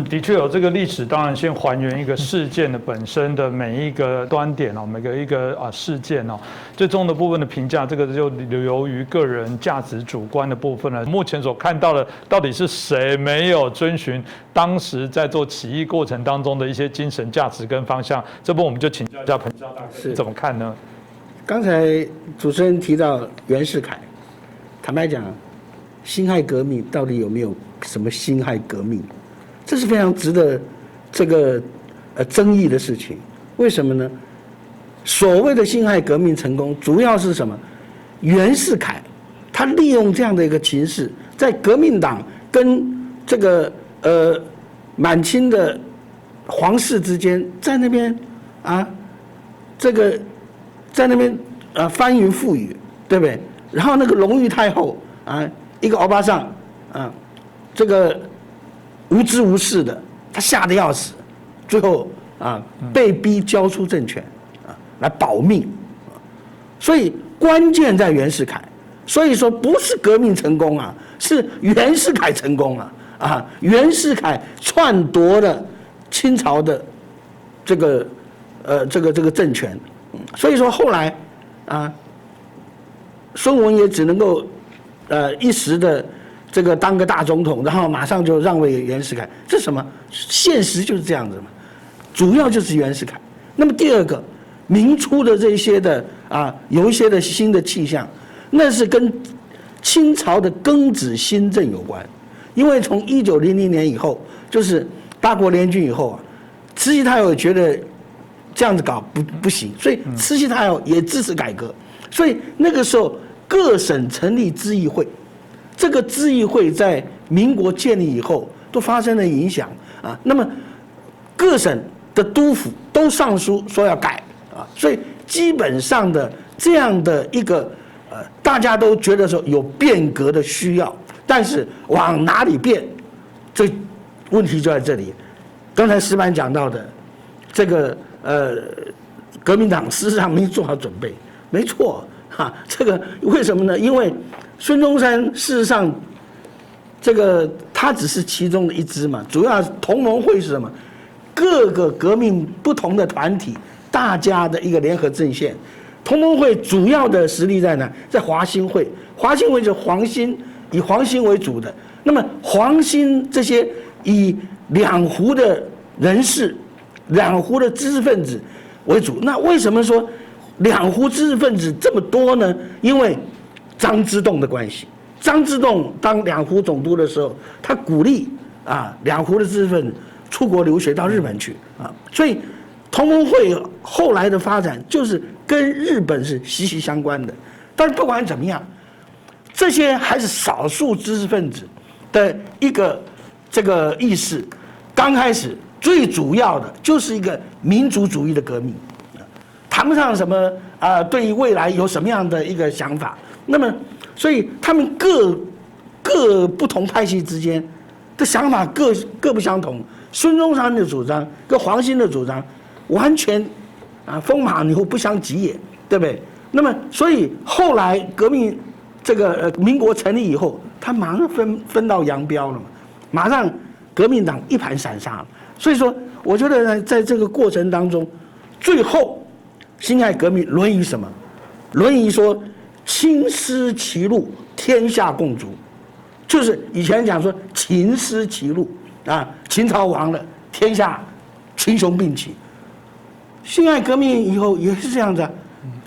的确有这个历史，当然先还原一个事件的本身的每一个端点哦，每个一个事件哦，最终的部分的评价，这个就由于个人价值主观的部分了。目前所看到的，到底是谁没有遵循当时在做起义过程当中的一些精神价值跟方向？这部我们就请教一下彭教大哥，怎么看呢？刚才主持人提到袁世凯，坦白讲，辛亥革命到底有没有什么辛亥革命？这是非常值得这个争议的事情。为什么呢？所谓的辛亥革命成功，主要是什么？袁世凯他利用这样的一个情势，在革命党跟这个满清的皇室之间，在那边在那边翻云覆雨，对不对？然后那个隆裕太后一个欧巴桑这个无知无识的，他吓得要死，最后被逼交出政权来保命，所以关键在袁世凯。所以说不是革命成功是袁世凯成功了袁世凯篡夺了清朝的这个政权，所以说后来孙文也只能够一时的这个当个大总统，然后马上就让位袁世凯，这是什么？现实就是这样子嘛，主要就是袁世凯。那么第二个，明初的这些的有一些的新的气象，那是跟清朝的庚子新政有关。因为从1900年以后，就是八国联军以后慈禧太后觉得这样子搞不行，所以慈禧太后也支持改革，所以那个时候各省成立咨议会。这个咨议会在民国建立以后都发生了影响那么各省的督府都上书说要改所以基本上的这样的一个大家都觉得说有变革的需要，但是往哪里变，这问题就在这里。刚才石板讲到的这个革命党事实上没做好准备，没错这个为什么呢？因为孙中山事实上，这个他只是其中的一支嘛，主要同盟会是什么？各个革命不同的团体，大家的一个联合阵线。同盟会主要的实力在哪？在华兴会，华兴会就是黄兴，以黄兴为主的。那么黄兴这些以两湖的人士、两湖的知识分子为主。那为什么说两湖知识分子这么多呢？因为张之洞的关系。张之洞当两湖总督的时候，他鼓励两湖的知识分子出国留学到日本去所以同盟会后来的发展就是跟日本是息息相关的。但是不管怎么样，这些还是少数知识分子的一个这个意识。刚开始最主要的就是一个民族主义的革命，谈不上什么对于未来有什么样的一个想法。那么所以他们各不同派系之间的想法各不相同。孙中山的主张跟黄兴的主张完全风马牛不相及也，对不对？那么所以后来革命这个民国成立以后，他马上分道扬镳了嘛，马上革命党一盘散沙了。所以说我觉得呢，在这个过程当中，最后辛亥革命论于什么？论于说亲思齐路，天下共逐，就是以前讲说秦思齐路秦朝亡了，天下群雄并起。辛亥革命以后也是这样子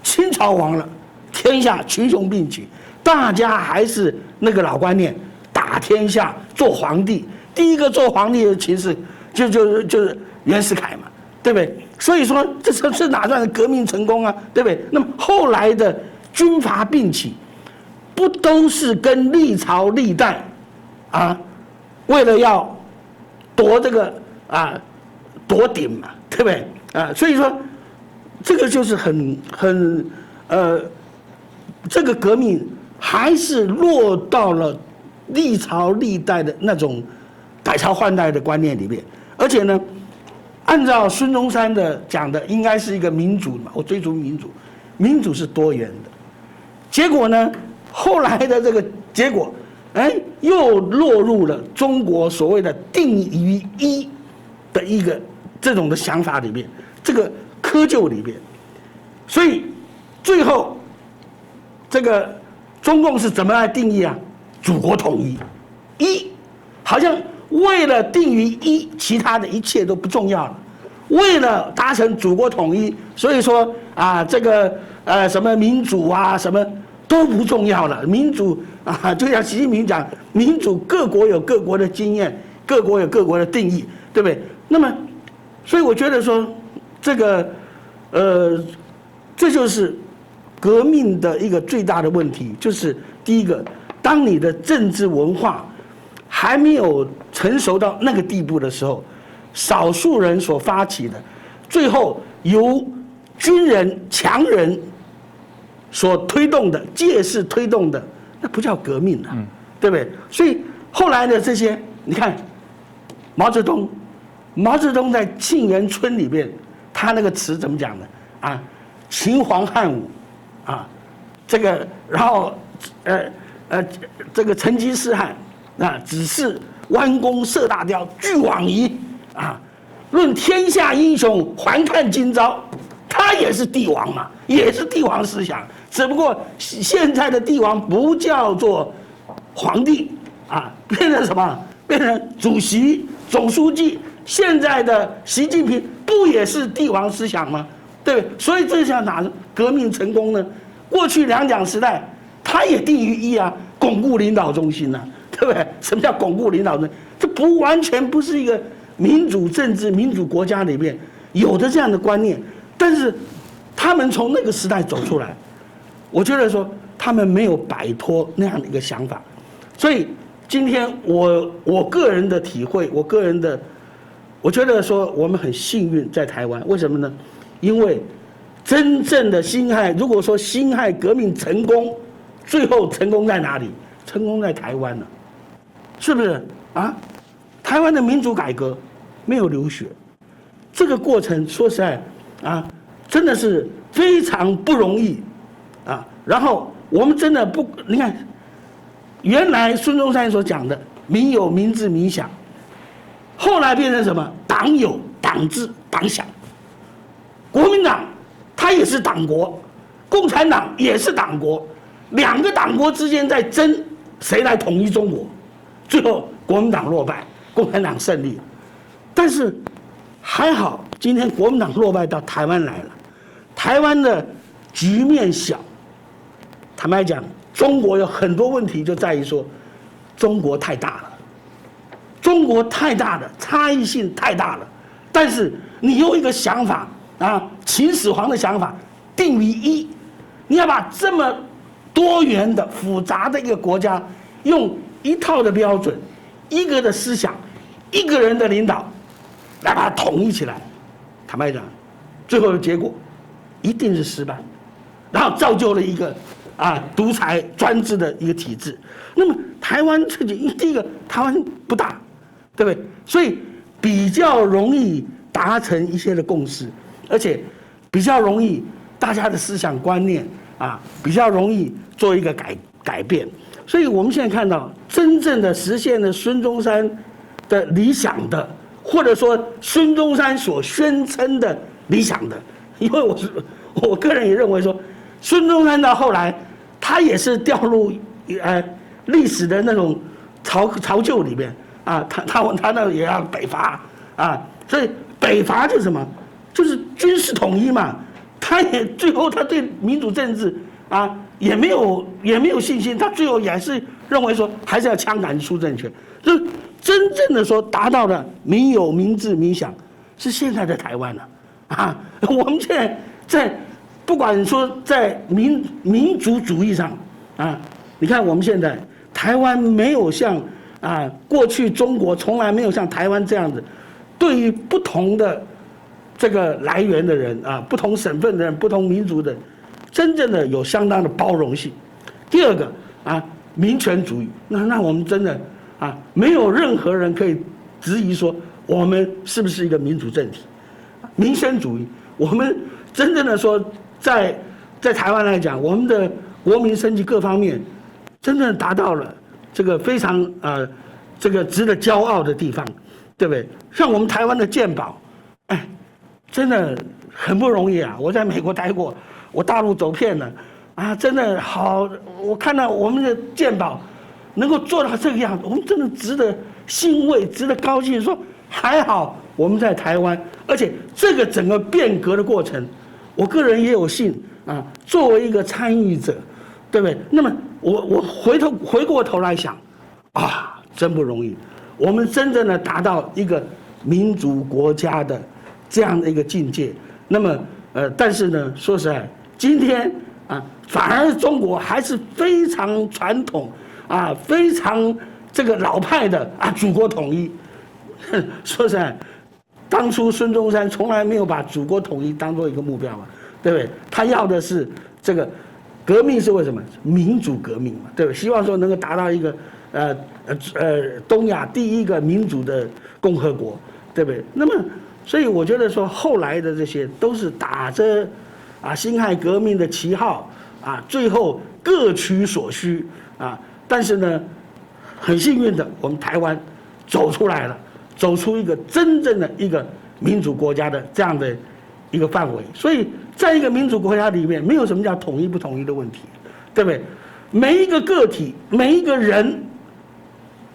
清朝亡了，天下群雄并起，大家还是那个老观念，打天下做皇帝。第一个做皇帝的其实就是袁世凯嘛，对不对？所以说这哪算革命成功对不对？那么后来的军阀并起，不都是跟历朝历代为了要夺这个夺顶嘛，对不对？所以说这个就是这个革命还是落到了历朝历代的那种改朝换代的观念里面。而且呢，按照孙中山的讲的，应该是一个民主嘛，我追逐民主，民主是多元的。结果呢，后来的这个结果又落入了中国所谓的定于一的一个这种的想法里面，这个窠臼里面。所以最后这个中共是怎么来定义啊？祖国统一，好像为了定于一，其他的一切都不重要了。为了达成祖国统一，所以说这个什么民主啊，什么都不重要了。民主就像习近平讲，民主各国有各国的经验，各国有各国的定义，对不对？那么，所以我觉得说，这个这就是革命的一个最大的问题，就是第一个，当你的政治文化还没有成熟到那个地步的时候，少数人所发起的，最后由军人强人所推动的，借势推动的，那不叫革命啊，对不对？所以后来的这些，你看毛泽东在沁园春里边，他那个词怎么讲的秦皇汉武这个然后这个成吉思汗只是弯弓射大雕，俱往矣论天下英雄，还看今朝。他也是帝王嘛，也是帝王思想，只不过现在的帝王不叫做皇帝变成什么？变成主席、总书记。现在的习近平不也是帝王思想吗？对不对？所以这下哪革命成功呢？过去两蒋时代，他也定于一巩固领导中心对不对？什么叫巩固领导中心？这不完全不是一个民主政治、民主国家里面有的这样的观念，但是他们从那个时代走出来，我觉得说他们没有摆脱那样的一个想法，所以今天我个人的体会，我觉得说我们很幸运在台湾，为什么呢？因为真正的辛亥，如果说辛亥革命成功，最后成功在哪里？成功在台湾了，是不是台湾的民主改革没有流血，这个过程说实在真的是非常不容易然后我们真的你看，原来孙中山所讲的民有民治民享，后来变成什么？党有党治党享。国民党它也是党国，共产党也是党国，两个党国之间在争谁来统一中国，最后国民党落败，共产党胜利。但是还好，今天国民党落败到台湾来了，台湾的局面小。坦白讲，中国有很多问题就在于说，中国太大了，中国太大了，差异性太大了。但是你用一个想法秦始皇的想法，定于一，你要把这么多元的复杂的一个国家，用一套的标准，一个的思想，一个人的领导，来把它统一起来。坦白讲，最后的结果一定是失败，然后造就了一个独裁专制的一个体制。那么台湾第一个，台湾不大，对不对？所以比较容易达成一些的共识，而且比较容易大家的思想观念比较容易做一个改变。所以我们现在看到真正的实现了孙中山的理想的，或者说孙中山所宣称的理想的，因为我个人也认为说，孙中山到后来他也是掉入历史的那种潮臼里面他那也要北伐所以北伐就是什么？就是军事统一嘛。他也最后他对民主政治也没有信心，他最后也是认为说还是要枪杆出政权。就真正的说达到了民有民治民享，是现在的台湾了我们现在在不管说在民族主义上你看我们现在台湾没有像过去中国从来没有像台湾这样子，对于不同的这个来源的人不同省份的人、不同民族的人，真正的有相当的包容性。第二个民权主义，那我们真的没有任何人可以质疑说我们是不是一个民主政体。民生主义，我们真正的说在台湾来讲，我们的国民生计各方面真正达到了这个非常这个值得骄傲的地方，对不对？像我们台湾的健保，哎，真的很不容易啊！我在美国待过，我大陆走遍了，啊，真的好，我看到我们的健保能够做到这个样子，我们真的值得欣慰，值得高兴。说还好我们在台湾，而且这个整个变革的过程，我个人也有幸啊，作为一个参与者，对不对？那么我回过头来想，啊，真不容易，我们真正的达到一个民主国家的这样的一个境界。那么但是呢，说实在，今天啊，反而中国还是非常传统啊，非常这个老派的啊，祖国统一。说实在，当初孙中山从来没有把祖国统一当做一个目标嘛，对不对？他要的是这个革命是为什么？民主革命嘛，对不对？希望说能够达到一个东亚第一个民主的共和国，对不对？那么，所以我觉得说后来的这些都是打着啊辛亥革命的旗号啊，最后各取所需啊。但是呢，很幸运的，我们台湾走出来了，走出一个真正的一个民主国家的这样的一个范围。所以，在一个民主国家里面，没有什么叫统一不统一的问题，对不对？每一个个体，每一个人，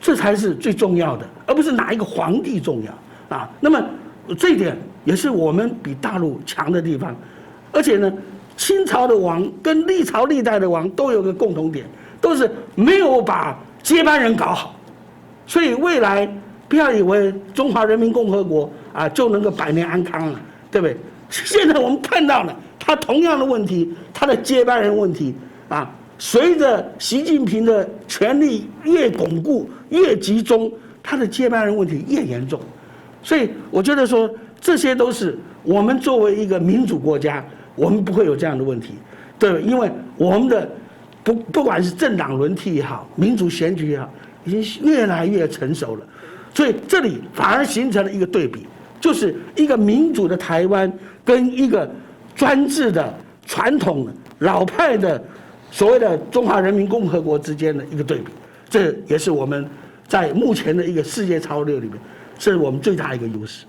这才是最重要的，而不是哪一个皇帝重要啊。那么这一点也是我们比大陆强的地方。而且呢，清朝的王跟历朝历代的王都有个共同点，都是没有把接班人搞好。所以未来不要以为中华人民共和国啊就能够百年安康了，对不对？现在我们看到了，他同样的问题，他的接班人问题啊。随着习近平的权力越巩固、越集中，他的接班人问题越严重。所以我觉得说，这些都是我们作为一个民主国家，我们不会有这样的问题，对，因为我们的不管是政党轮替也好，民主选举也好，已经越来越成熟了。所以这里反而形成了一个对比，就是一个民主的台湾跟一个专制的、传统的、老派的。所谓的中华人民共和国之间的一个对比，这也是我们在目前的一个世界潮流里面，是我们最大的一个优势。